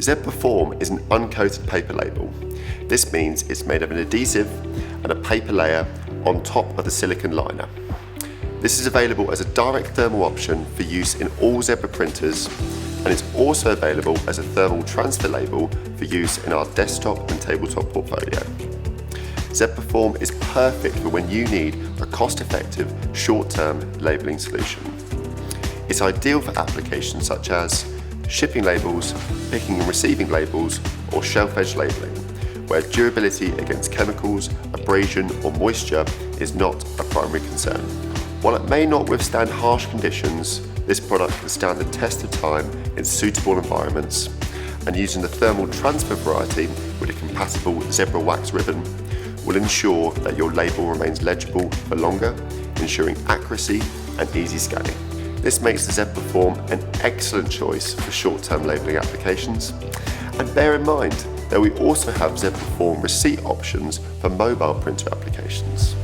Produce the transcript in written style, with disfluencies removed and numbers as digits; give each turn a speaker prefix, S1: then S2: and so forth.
S1: ZPerform is an uncoated paper label. This means it's made of an adhesive and a paper layer on top of the silicone liner. This is available as a direct thermal option for use in all Zebra printers, and it's also available as a thermal transfer label for use in our desktop and tabletop portfolio. ZPerform is perfect for when you need a cost-effective, short-term labelling solution. It's ideal for applications such as shipping labels, picking and receiving labels, or shelf edge labelling, where durability against chemicals, abrasion, or moisture is not a primary concern. While it may not withstand harsh conditions, this product can stand the test of time in suitable environments, and using the thermal transfer variety with a compatible Zebra wax ribbon will ensure that your label remains legible for longer, ensuring accuracy and easy scanning. This makes the ZPerform an excellent choice for short-term labelling applications. And bear in mind that we also have ZPerform receipt options for mobile printer applications.